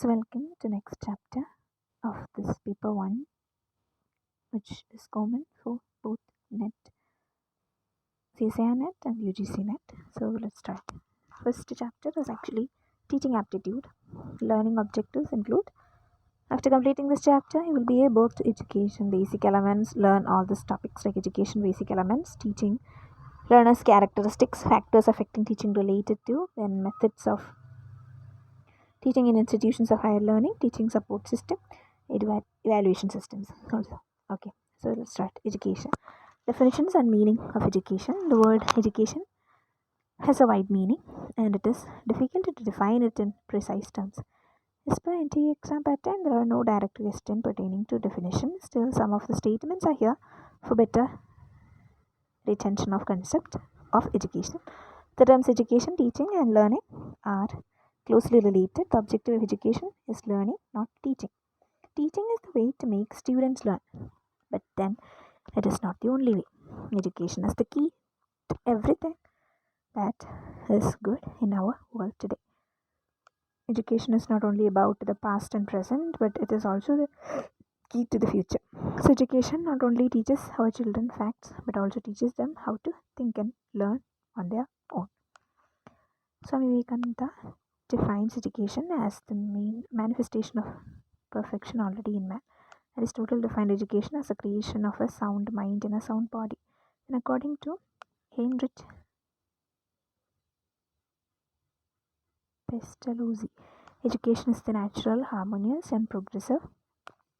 So welcome to next chapter of this paper 1, which is common for both NET, CSIR NET and UGC NET. So let's start. First chapter is actually teaching aptitude. Learning objectives include, after completing this chapter, you will be able to education basic elements, learn all these topics like education basic elements, teaching learners characteristics, factors affecting teaching related to, then methods of teaching in institutions of higher learning, teaching support system, evaluation systems also. Okay, so let's start. Education. Definitions and meaning of education. The word education has a wide meaning and it is difficult to define it in precise terms. As per NTA exam pattern, there are no direct questions pertaining to definition. Still, some of the statements are here for better retention of concept of education. The terms education, teaching and learning are closely related. The objective of education is learning, not teaching. Teaching is the way to make students learn, but then it is not the only way. Education is the key to everything that is good in our world today. Education is not only about the past and present, but it is also the key to the future. So education not only teaches our children facts, but also teaches them how to think and learn on their own. Swami Vivekananda defines education as the main manifestation of perfection already in man. Aristotle defined education as the creation of a sound mind in a sound body. And according to Heinrich Pestalozzi, education is the natural, harmonious, and progressive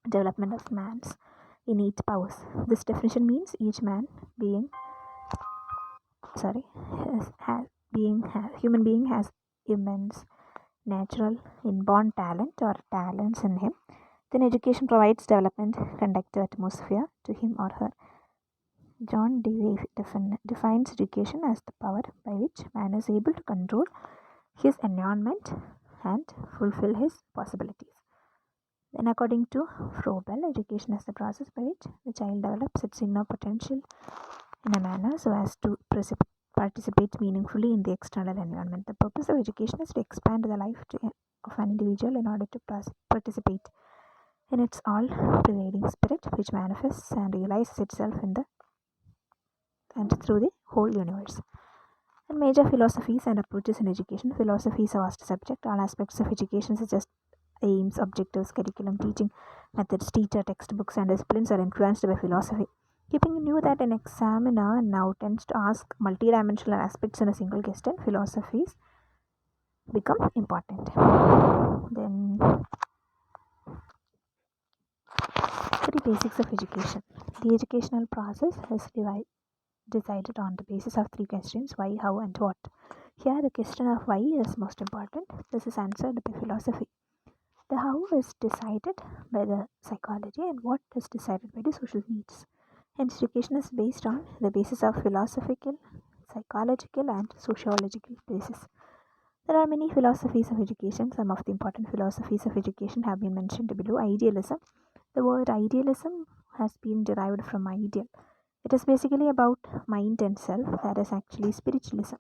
development of man's innate powers. This definition means each man being, human being has immense natural inborn talent or talents in him. Then education provides development, conducive atmosphere to him or her. John Dewey defines education as the power by which man is able to control his environment and fulfill his possibilities. Then according to Froebel, education is the process by which the child develops its inner potential in a manner so as to participate meaningfully in the external environment. The purpose of education is to expand the life of an individual in order to participate in its all-pervading spirit, which manifests and realizes itself in the and through the whole universe. And major philosophies and approaches in education. Philosophy is a vast subject. All aspects of education, such as aims, objectives, curriculum, teaching methods, teacher, textbooks, and disciplines, are influenced by philosophy. Keeping in view that an examiner now tends to ask multidimensional aspects in a single question, philosophies become important. Then, three basics of education. The educational process is decided on the basis of three questions: why, how, and what. Here, the question of why is most important. This is answered by philosophy. The how is decided by the psychology, and what is decided by the social needs. Hence, education is based on the basis of philosophical, psychological, and sociological basis. There are many philosophies of education. Some of the important philosophies of education have been mentioned below. Idealism. The word idealism has been derived from ideal. It is basically about mind and self. That is actually spiritualism.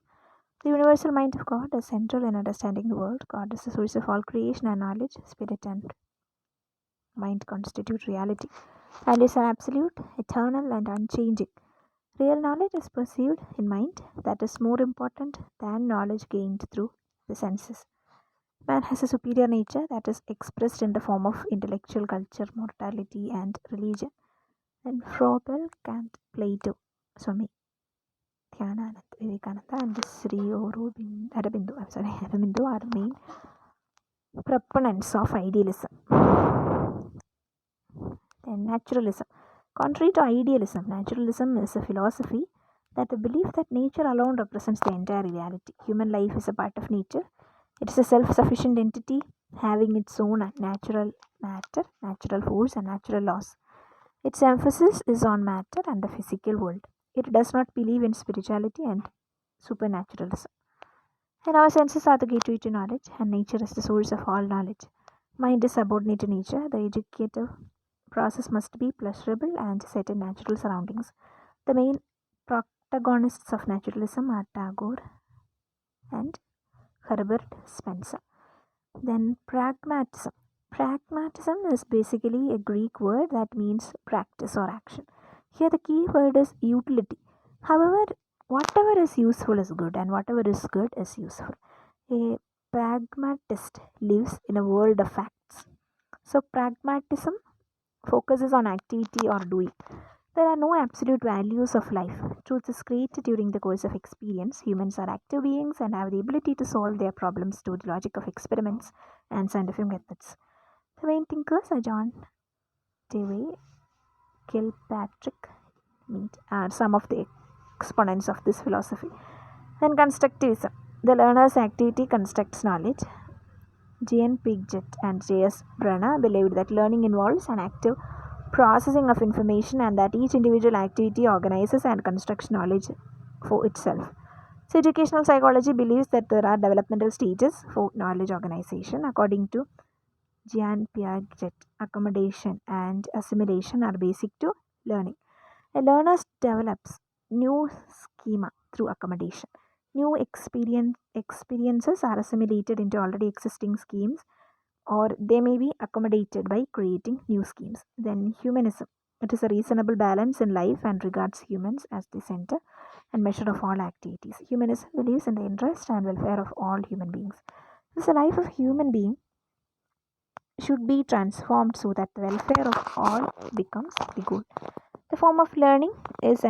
The universal mind of God is central in understanding the world. God is the source of all creation and knowledge. Spirit and mind constitute reality. Values are absolute, eternal, and unchanging. Real knowledge is perceived in mind. That is more important than knowledge gained through the senses. Man has a superior nature that is expressed in the form of intellectual culture, morality, and religion. Then Froebel, Kant, Plato, Swami Dhyananand, Vivekananda, and Sri Aurobindo are main proponents of idealism. Then naturalism. Contrary to idealism, naturalism is a philosophy that the belief that nature alone represents the entire reality. Human life is a part of nature. It is a self-sufficient entity having its own natural matter, natural force, and natural laws. Its emphasis is on matter and the physical world. It does not believe in spirituality and supernaturalism. And our senses are the gateway to knowledge, and nature is the source of all knowledge. Mind is subordinate to nature. The educative process must be pleasurable and set in natural surroundings. The main protagonists of naturalism are Tagore and Herbert Spencer. Then pragmatism. Pragmatism is basically a Greek word that means practice or action. Here the key word is utility. However, whatever is useful is good and whatever is good is useful. A pragmatist lives in a world of facts. So pragmatism focuses on activity or doing. There are no absolute values of life. Truth is created during the course of experience. Humans are active beings and have the ability to solve their problems through the logic of experiments and scientific methods. The main thinkers are John Dewey, Kilpatrick, Mead are some of the exponents of this philosophy. Then constructivism. The learner's activity constructs knowledge. Jean Piaget and J.S. Brenner believed that learning involves an active processing of information and that each individual activity organizes and constructs knowledge for itself. So, educational psychology believes that there are developmental stages for knowledge organization. According to Jean Piaget, accommodation and assimilation are basic to learning. A learner develops new schema through accommodation. New experiences are assimilated into already existing schemes or they may be accommodated by creating new schemes. Then humanism. It is a reasonable balance in life and regards humans as the center and measure of all activities. Humanism believes in the interest and welfare of all human beings. Thus, the life of human being should be transformed so that the welfare of all becomes the goal. The form of learning is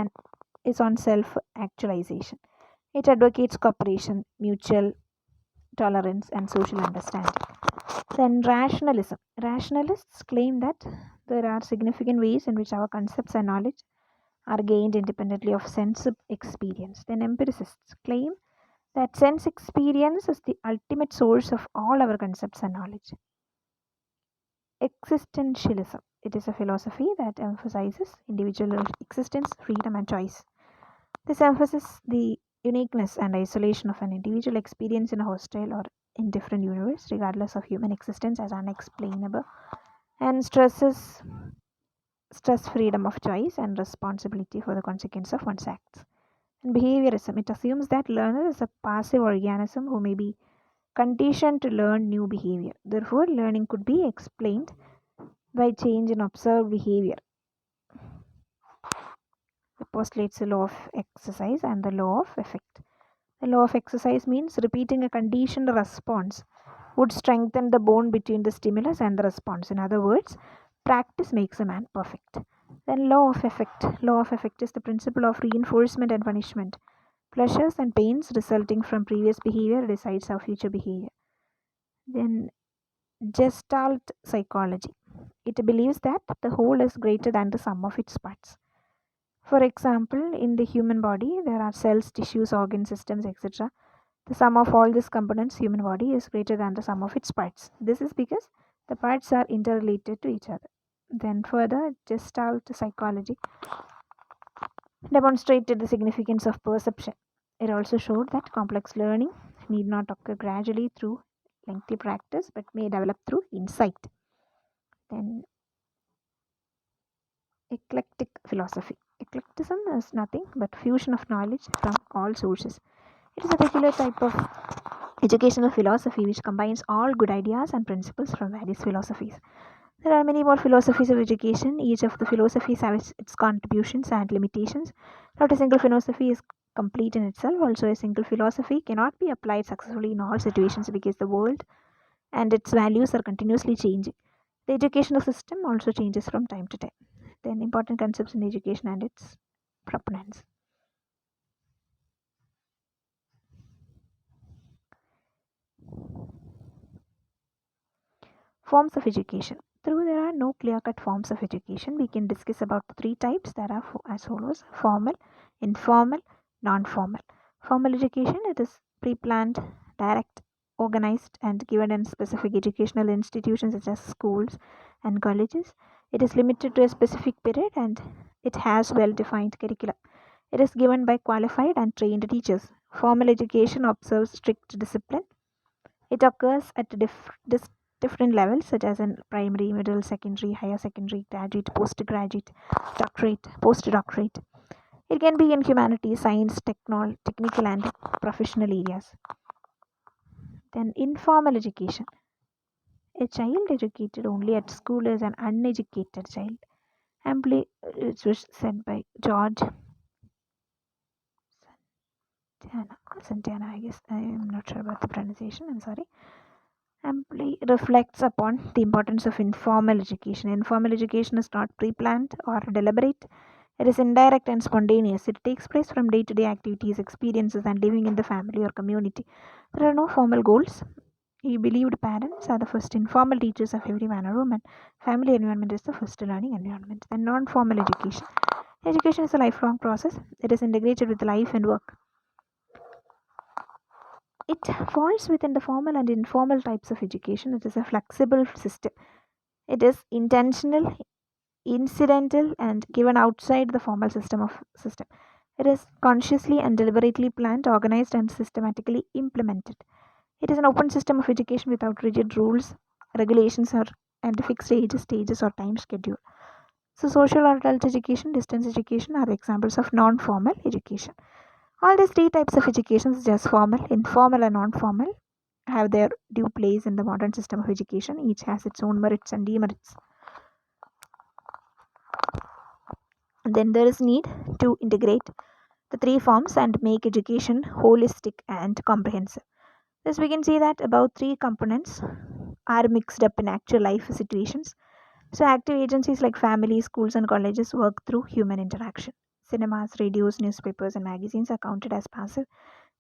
on self-actualization. It advocates cooperation, mutual tolerance, and social understanding. Then rationalism. Rationalists claim that there are significant ways in which our concepts and knowledge are gained independently of sense experience. Then empiricists claim that sense experience is the ultimate source of all our concepts and knowledge. Existentialism. It is a philosophy that emphasizes individual existence, freedom, and choice. This emphasizes the uniqueness and isolation of an individual experience in a hostile or indifferent universe, regardless of human existence as unexplainable, and stress freedom of choice and responsibility for the consequence of one's acts. And behaviorism, it assumes that learner is a passive organism who may be conditioned to learn new behavior. Therefore, learning could be explained by change in observed behavior. It postulates the law of exercise and the law of effect. The law of exercise means repeating a conditioned response would strengthen the bond between the stimulus and the response. In other words, practice makes a man perfect. Then law of effect. Law of effect is the principle of reinforcement and punishment. Pleasures and pains resulting from previous behavior decides our future behavior. Then Gestalt psychology. It believes that the whole is greater than the sum of its parts. For example, in the human body, there are cells, tissues, organ systems, etc. The sum of all these components, human body, is greater than the sum of its parts. This is because the parts are interrelated to each other. Then further, Gestalt psychology demonstrated the significance of perception. It also showed that complex learning need not occur gradually through lengthy practice but may develop through insight. Then eclectic philosophy. Eclecticism is nothing but fusion of knowledge from all sources. It is a peculiar type of educational philosophy which combines all good ideas and principles from various philosophies. There are many more philosophies of education. Each of the philosophies has its contributions and limitations. Not a single philosophy is complete in itself. Also, a single philosophy cannot be applied successfully in all situations because the world and its values are continuously changing. The educational system also changes from time to time. Then important concepts in education and its proponents. Forms of education. Though there are no clear-cut forms of education, we can discuss about the three types that are as follows: formal, informal, non-formal. Formal education, it is pre-planned, direct, organized, and given in specific educational institutions such as schools and colleges. It is limited to a specific period and it has well-defined curriculum. It is given by qualified and trained teachers. Formal education observes strict discipline. It occurs at different levels such as in primary, middle, secondary, higher secondary, graduate, postgraduate, doctorate, postdoctorate. It can be in humanities, science, technical and professional areas. Then informal education. A child educated only at school is an uneducated child. Amply, it was said by George Santana, I guess. I am not sure about the pronunciation, I'm sorry. Amply reflects upon the importance of informal education. Informal education is not pre planned or deliberate, it is indirect and spontaneous. It takes place from day to day activities, experiences, and living in the family or community. There are no formal goals. He believed parents are the first informal teachers of every man or woman. Family environment is the first learning environment. Then, non formal education. Education is a lifelong process, it is integrated with life and work. It falls within the formal and informal types of education. It is a flexible system. It is intentional, incidental, and given outside the formal system. It is consciously and deliberately planned, organized, and systematically implemented. It is an open system of education without rigid rules, regulations, and fixed stages, or time schedule. So, social or adult education, distance education are examples of non-formal education. All these three types of education, such as formal, informal, and non-formal, have their due place in the modern system of education. Each has its own merits and demerits. Then there is need to integrate the three forms and make education holistic and comprehensive. Thus, we can see that about three components are mixed up in actual life situations. So, active agencies like families, schools, and colleges work through human interaction. Cinemas, radios, newspapers, and magazines are counted as passive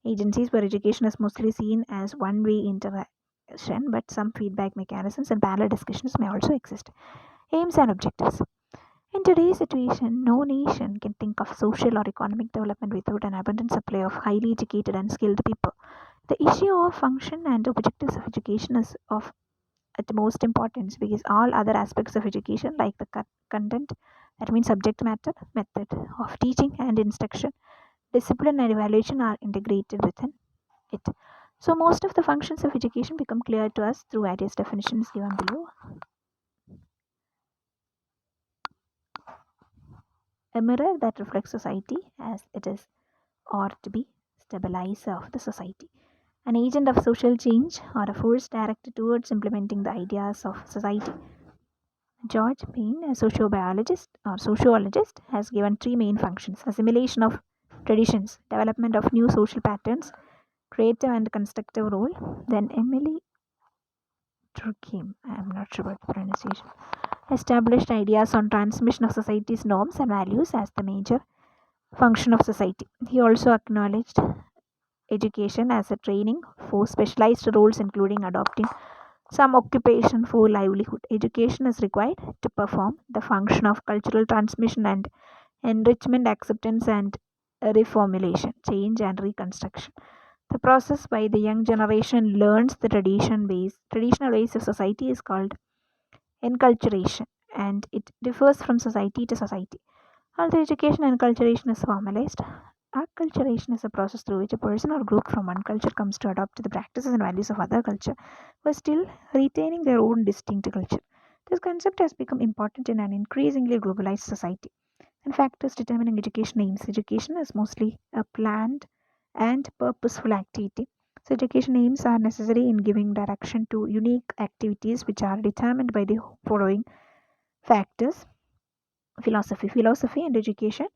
agencies where education is mostly seen as one way interaction, but some feedback mechanisms and parallel discussions may also exist. Aims and objectives. In today's situation, no nation can think of social or economic development without an abundant supply of highly educated and skilled people. The issue of function and objectives of education is of utmost importance because all other aspects of education, like the content, that means subject matter, method of teaching and instruction, discipline, and evaluation, are integrated within it. So, most of the functions of education become clear to us through various definitions given below. A mirror that reflects society as it is, or to be stabilizer of the society, an agent of social change, or a force directed towards implementing the ideas of society. George Payne, a sociobiologist or sociologist, has given three main functions: assimilation of traditions, development of new social patterns, creative and constructive role. Then Emily Durkheim, I am not sure about the pronunciation, established ideas on transmission of society's norms and values as the major function of society. He also acknowledged education as a training for specialized roles, including adopting some occupation for livelihood. Education is required to perform the function of cultural transmission and enrichment, acceptance and reformulation, change and reconstruction. The process by the young generation learns the traditional ways of society is called enculturation, and it differs from society to society. Although education and enculturation is formalized, acculturation is a process through which a person or group from one culture comes to adopt the practices and values of other culture, but still retaining their own distinct culture. This concept has become important in an increasingly globalized society. And factors determining education aims. Education is mostly a planned and purposeful activity. So, education aims are necessary in giving direction to unique activities which are determined by the following factors: philosophy. Philosophy and education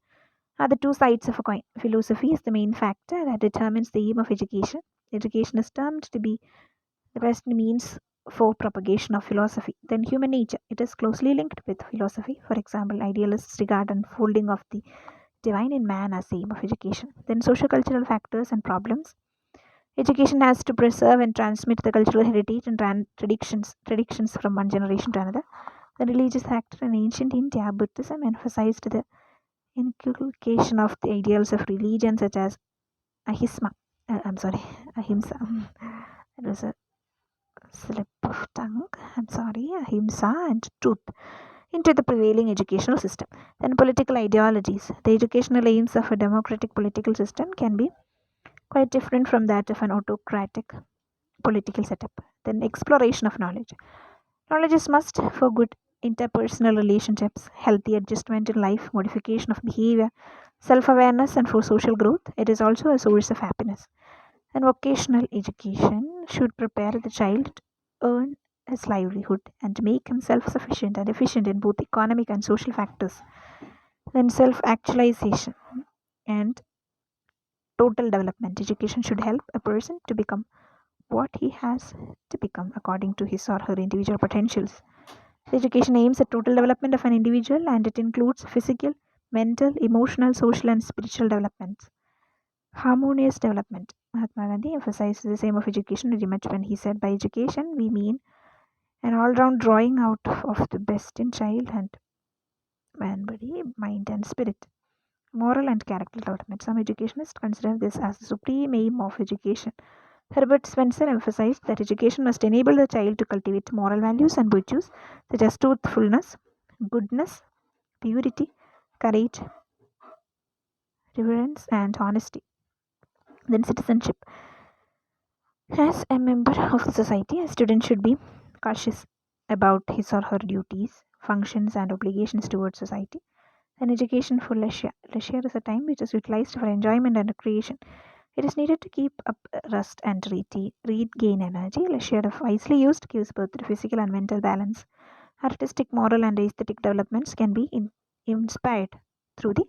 are the two sides of a coin. Philosophy is the main factor that determines the aim of education. Education is termed to be the best means for propagation of philosophy. Then human nature. It is closely linked with philosophy. For example, idealists regard unfolding of the divine in man as the aim of education. Then socio-cultural factors and problems. Education has to preserve and transmit the cultural heritage and traditions from one generation to another. The religious factor. In ancient India, Buddhism emphasized the inculcation of the ideals of religion such as ahisma. Ahimsa. It was a slip of tongue. I'm sorry, ahimsa and truth into the prevailing educational system. Then political ideologies. The educational aims of a democratic political system can be quite different from that of an autocratic political setup. Then exploration of knowledge. Knowledge is must for good interpersonal relationships, healthy adjustment in life, modification of behavior, self-awareness, and for social growth. It is also a source of happiness. And vocational education should prepare the child to earn his livelihood and to make him self-sufficient and efficient in both economic and social factors. Then self-actualization and total development. Education should help a person to become what he has to become according to his or her individual potentials. Education aims at total development of an individual and it includes physical, mental, emotional, social, and spiritual developments. Harmonious development. Mahatma Gandhi emphasized the aim of education very much when he said, by education, we mean an all round drawing out of the best in child and man, body, mind, and spirit. Moral and character development. Some educationists consider this as the supreme aim of education. Herbert Spencer emphasized that education must enable the child to cultivate moral values and virtues such as truthfulness, goodness, purity, courage, reverence, and honesty. Then, citizenship. As a member of the society, a student should be cautious about his or her duties, functions, and obligations towards society. Then, education for leisure. Leisure is a time which is utilized for enjoyment and recreation. It is needed to keep up rest and regain energy. Leisure, if wisely used, gives birth to physical and mental balance. Artistic, moral, and aesthetic developments can be inspired through the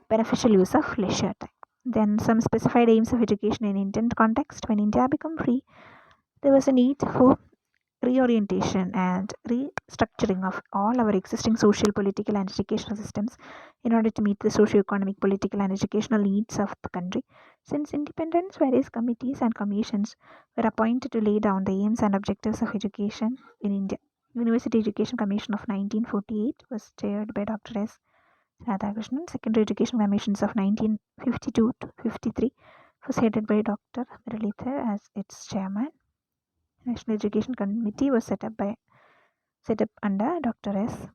beneficial use of leisure time. Then some specified aims of education in Indian context. When India became free, there was a need for reorientation and restructuring of all our existing social, political, and educational systems in order to meet the socio-economic, political, and educational needs of the country. Since independence, various committees and commissions were appointed to lay down the aims and objectives of education in India. University Education Commission of 1948 was chaired by Dr. S. Radhakrishnan. Secondary Education Commissions of 1952 to 53 was headed by Dr. Muralidhar as its chairman. National Education Committee was set up under Dr. S.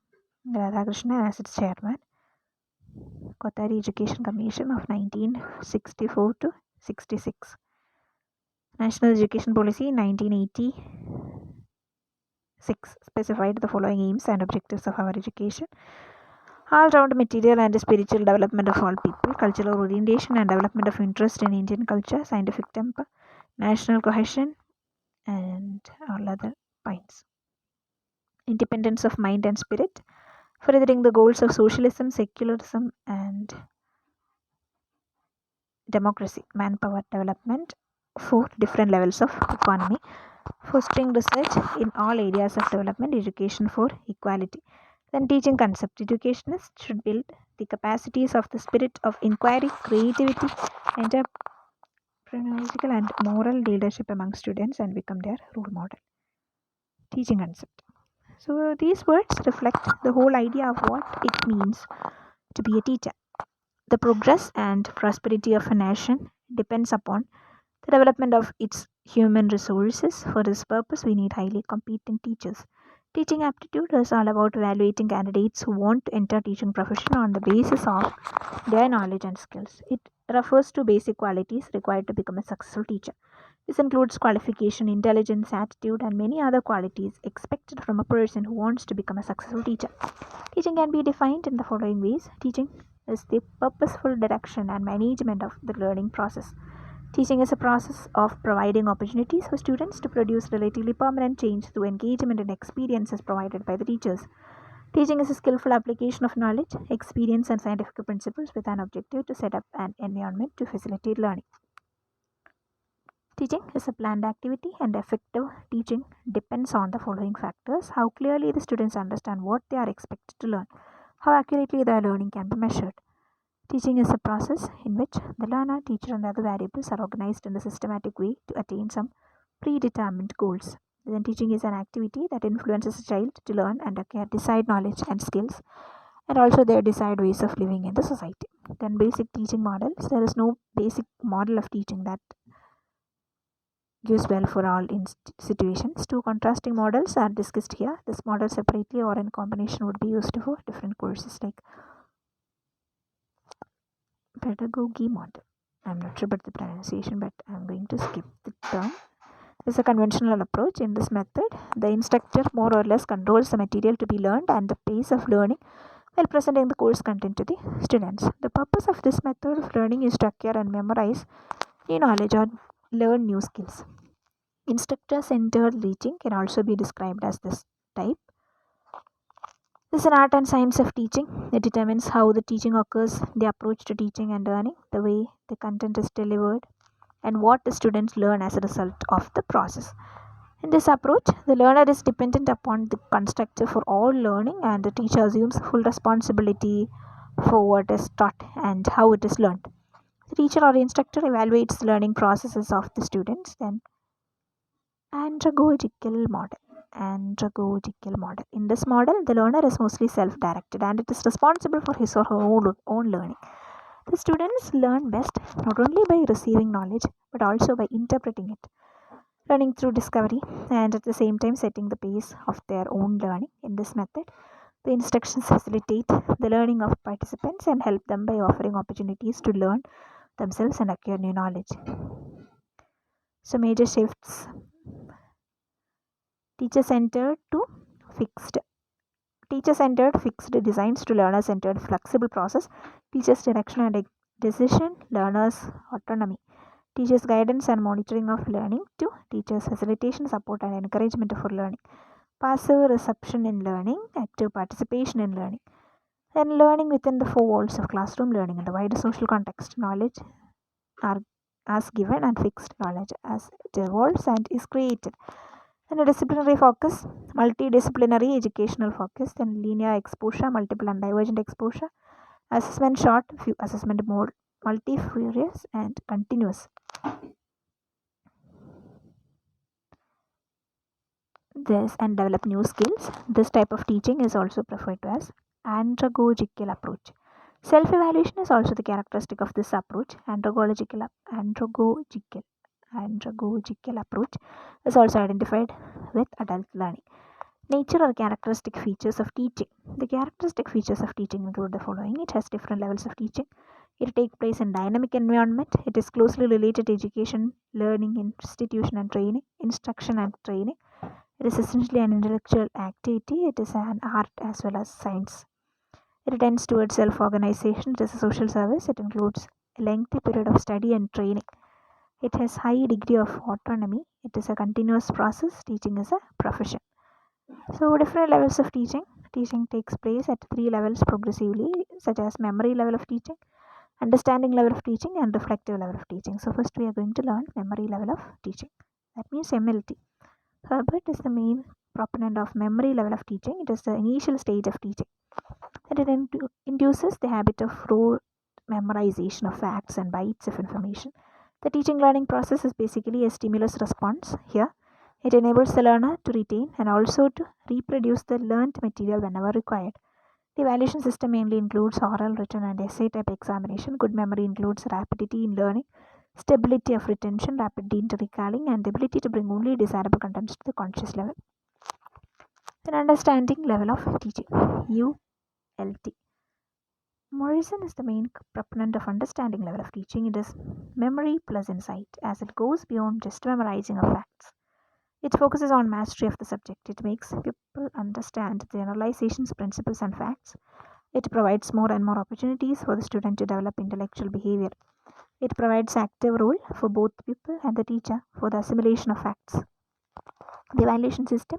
Radhakrishnan as its chairman. Kothari Education Commission of 1964 to 66. National Education Policy 1986 specified the following aims and objectives of our education. All-round material and spiritual development of all people, cultural orientation and development of interest in Indian culture, scientific temper, national cohesion, and all other points. Independence of mind and spirit, furthering the goals of socialism, secularism, and democracy. Manpower development for different levels of economy, fostering research in all areas of development, education for equality. Then teaching concept. Educationists should build the capacities of the spirit of inquiry, creativity, entrepreneurial and moral leadership among students and become their role model. Teaching concept. So these words reflect the whole idea of what it means to be a teacher. The progress and prosperity of a nation depends upon the development of its human resources. For this purpose, we need highly competent teachers. Teaching aptitude is all about evaluating candidates who want to enter teaching profession on the basis of their knowledge and skills. It refers to basic qualities required to become a successful teacher. This includes qualification, intelligence, attitude, and many other qualities expected from a person who wants to become a successful teacher. Teaching can be defined in the following ways. Teaching is the purposeful direction and management of the learning process. Teaching is a process of providing opportunities for students to produce relatively permanent change through engagement and experiences provided by the teachers. Teaching is a skillful application of knowledge, experience, and scientific principles with an objective to set up an environment to facilitate learning. Teaching is a planned activity, and effective teaching depends on the following factors: how clearly the students understand what they are expected to learn, how accurately their learning can be measured. Teaching is a process in which the learner, teacher, and other variables are organized in a systematic way to attain some predetermined goals. Then teaching is an activity that influences a child to learn and acquire desired knowledge and skills, and also their desired ways of living in the society. Then basic teaching models. There is no basic model of teaching that gives well for all situations. Two contrasting models are discussed here. This model separately or in combination would be used for different courses, like pedagogy model. I'm not sure about the pronunciation, but I'm going to skip the term. This is a conventional approach. In this method, the instructor more or less controls the material to be learned and the pace of learning while presenting the course content to the students. The purpose of this method of learning is to acquire and memorize new knowledge or learn new skills. Instructor-centered teaching can also be described as this type. This is an art and science of teaching. It determines how the teaching occurs, the approach to teaching and learning, the way the content is delivered, and what the students learn as a result of the process. In this approach, the learner is dependent upon the constructor for all learning, and the teacher assumes full responsibility for what is taught and how it is learned. The teacher or instructor evaluates the learning processes of the students. Then andragogical model. In this model, the learner is mostly self-directed and it is responsible for his or her own learning. The students learn best not only by receiving knowledge but also by interpreting it, learning through discovery and at the same time setting the pace of their own learning. In this method, the instructions facilitate the learning of participants and help them by offering opportunities to learn themselves and acquire new knowledge. So major shifts: teacher-centered to fixed. Teacher-centered fixed designs to learner-centered flexible process. Teacher's direction and decision, learner's autonomy. Teacher's guidance and monitoring of learning to teacher's facilitation, support and encouragement for learning. Passive reception in learning, active participation in learning. And learning within the four walls of classroom, learning in the wider social context. Knowledge are as given and fixed knowledge as it evolves and is created. Then a disciplinary focus, multidisciplinary educational focus, then linear exposure, multiple and divergent exposure, assessment short, assessment mode, multifarious and continuous. This and develop new skills. This type of teaching is also referred to as andragogical approach. Self-evaluation is also the characteristic of this approach. Andragogical approach is also identified with adult learning. Nature or characteristic features of teaching. The characteristic features of teaching include the following. It has different levels of teaching. It takes place in dynamic environment. It is closely related to education, learning, institution and training, instruction and training. It is essentially an intellectual activity. It is an art as well as science. It tends towards self-organization. It is a social service. It includes a lengthy period of study and training. It has high degree of autonomy. It is a continuous process. Teaching is a profession. So different levels of teaching. Teaching takes place at 3 levels progressively, such as memory level of teaching, understanding level of teaching and reflective level of teaching. So first we are going to learn memory level of teaching. That means MLT. Herbert is the main proponent of memory level of teaching. It is the initial stage of teaching. And it induces the habit of rote memorization of facts and bytes of information. The teaching learning process is basically a stimulus response here. It enables the learner to retain and also to reproduce the learned material whenever required. The evaluation system mainly includes oral, written, and essay type examination. Good memory includes rapidity in learning, stability of retention, rapidity in recalling, and the ability to bring only desirable contents to the conscious level. Then understanding level of teaching, ULT. Morrison is the main proponent of understanding level of teaching. It is memory plus insight, as it goes beyond just memorizing of facts. It focuses on mastery of the subject. It makes people understand the generalizations, principles, and facts. It provides more and more opportunities for the student to develop intellectual behavior. It provides active role for both pupil and the teacher for the assimilation of facts. The evaluation system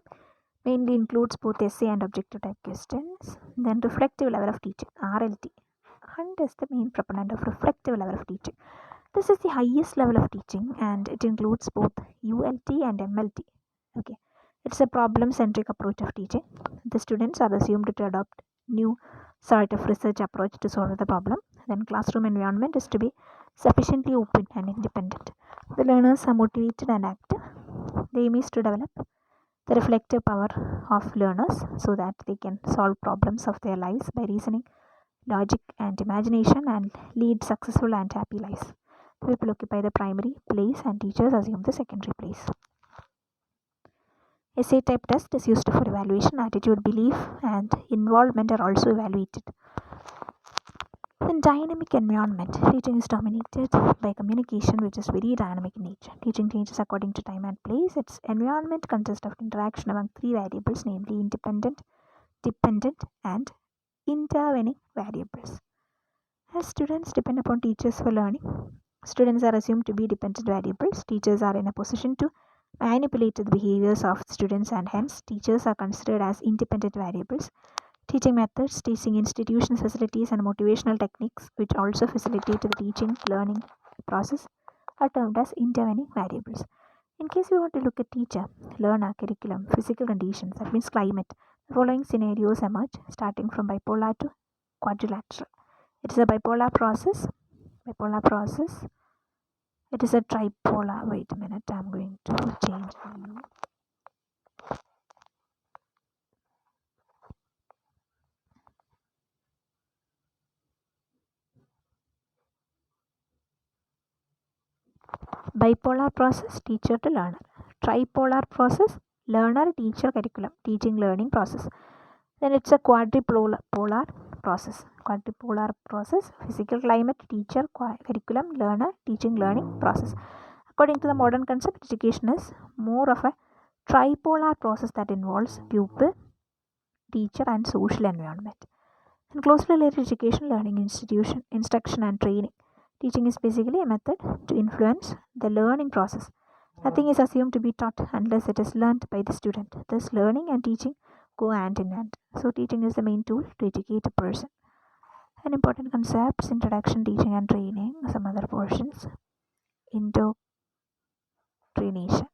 mainly includes both essay and objective type questions. Then reflective level of teaching, RLT. Hunt is the main proponent of reflective level of teaching. This is the highest level of teaching and it includes both ULT and MLT. Okay, it's a problem-centric approach of teaching. The students are assumed to adopt new sort of research approach to solve the problem. Then classroom environment is to be sufficiently open and independent. The learners are motivated and active. The aim is to develop the reflective power of learners so that they can solve problems of their lives by reasoning, logic and imagination and lead successful and happy lives. The people occupy the primary place and teachers assume the secondary place. Essay type test is used for evaluation. Attitude, belief and involvement are also evaluated. In dynamic environment, teaching is dominated by communication which is very dynamic in nature. Teaching changes according to time and place. Its environment consists of interaction among 3 variables, namely independent, dependent and intervening variables. As students depend upon teachers for learning, students are assumed to be dependent variables. Teachers are in a position to manipulate the behaviors of students, and hence teachers are considered as independent variables. Teaching methods, teaching institution facilities, and motivational techniques, which also facilitate the teaching learning process, are termed as intervening variables. In case we want to look at teacher, learner, curriculum, physical conditions, that means climate, the following scenarios emerge starting from bipolar to quadrilateral. It is a bipolar process. Bipolar process. It is a tripolar. Wait a minute, I'm going to change the view. Bipolar process, teacher to learner. Tripolar process, learner, teacher, curriculum, teaching, learning process. Then it's a quadripolar process. Quadripolar process, physical climate, teacher, curriculum, learner, teaching, learning process. According to the modern concept, education is more of a tripolar process that involves pupil, teacher, and social environment. And closely related education, learning, institution, instruction, and training. Teaching is basically a method to influence the learning process. Nothing is assumed to be taught unless it is learned by the student. Thus, learning and teaching go hand in hand. So, teaching is the main tool to educate a person. And important concepts, introduction, teaching, and training. Some other portions. Indoctrination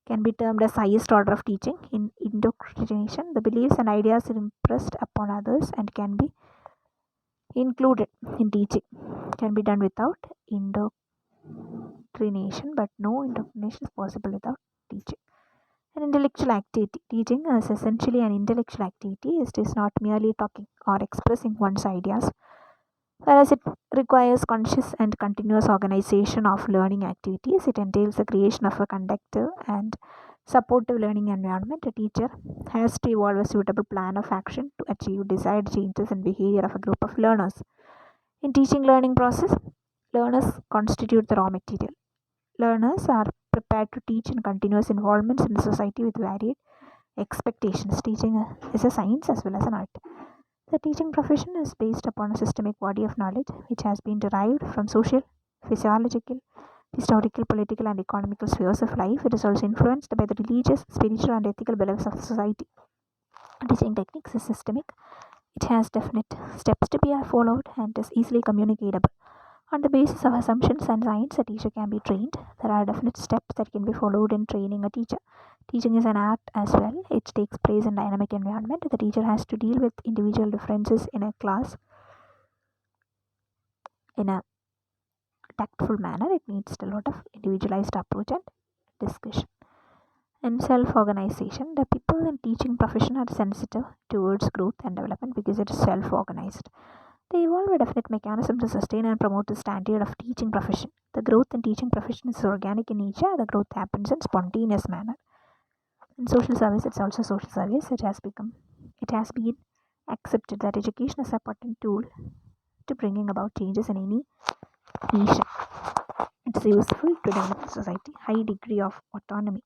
can be termed as highest order of teaching. In indoctrination, the beliefs and ideas are impressed upon others and can be included in teaching. Can be done without indoctrination, but no indoctrination is possible without teaching. An intellectual activity. Teaching is essentially an intellectual activity. It is not merely talking or expressing one's ideas, whereas it requires conscious and continuous organization of learning activities. It entails the creation of a conducive and supportive learning environment. A teacher has to evolve a suitable plan of action to achieve desired changes in behavior of a group of learners. In teaching learning process, learners constitute the raw material. Learners are prepared to teach in continuous involvements in the society with varied expectations. Teaching is a science as well as an art. The teaching profession is based upon a systemic body of knowledge which has been derived from social, physiological, historical, political, and economical spheres of life. It is also influenced by the religious, spiritual, and ethical beliefs of the society. Teaching techniques is systemic. It has definite steps to be followed and is easily communicatable. On the basis of assumptions and science, a teacher can be trained. There are definite steps that can be followed in training a teacher. Teaching is an art as well. It takes place in dynamic environment. The teacher has to deal with individual differences in a class in a tactful manner. It needs a lot of individualized approach and discussion. And self-organization. The people in teaching profession are sensitive towards growth and development because it is self-organized. They evolve a definite mechanism to sustain and promote the standard of teaching profession. The growth in teaching profession is organic in nature. The growth happens in spontaneous manner. In social service, it's also social service. It has been accepted that education is a potent tool to bringing about changes in any nation. It's useful to develop society. High degree of autonomy.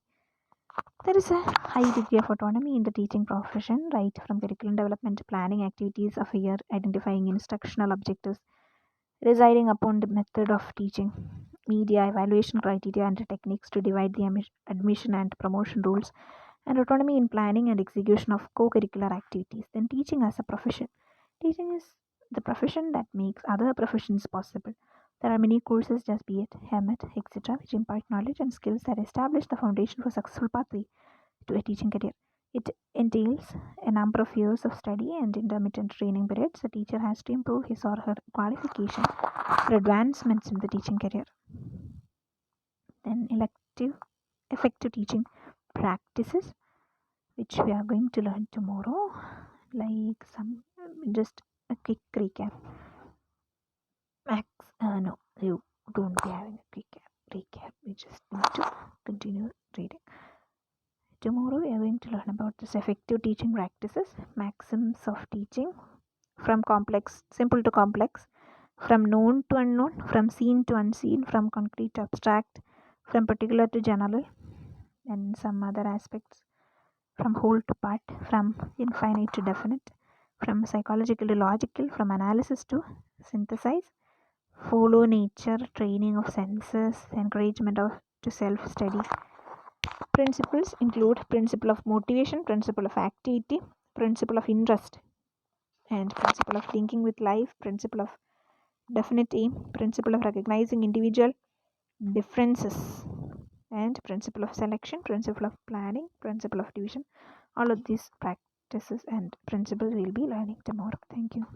There is a high degree of autonomy in the teaching profession, right from curriculum development to planning activities of a year, identifying instructional objectives, residing upon the method of teaching, media, evaluation criteria, and techniques to divide the admission and promotion rules, and autonomy in planning and execution of co-curricular activities. Then teaching as a profession. Teaching is the profession that makes other professions possible. There are many courses, just be it HEMET, etc., which impart knowledge and skills that establish the foundation for successful pathway to a teaching career. It entails a number of years of study and intermittent training periods. The teacher has to improve his or her qualification for advancements in the teaching career. Then effective teaching practices, which we are going to learn tomorrow, like some just a quick recap. No, you don't be having a quick recap. We just need to continue reading. Tomorrow we are going to learn about this effective teaching practices, maxims of teaching, from simple to complex, from known to unknown, from seen to unseen, from concrete to abstract, from particular to general, and some other aspects, from whole to part, from infinite to definite, from psychological to logical, from analysis to synthesize, follow nature, training of senses, encouragement to self-study, Principles include principle of motivation, principle of activity, principle of interest, and principle of linking with life, principle of definite aim, principle of recognizing individual differences, and principle of selection, principle of planning, principle of division. All of these practices and principles we'll be learning tomorrow. Thank you.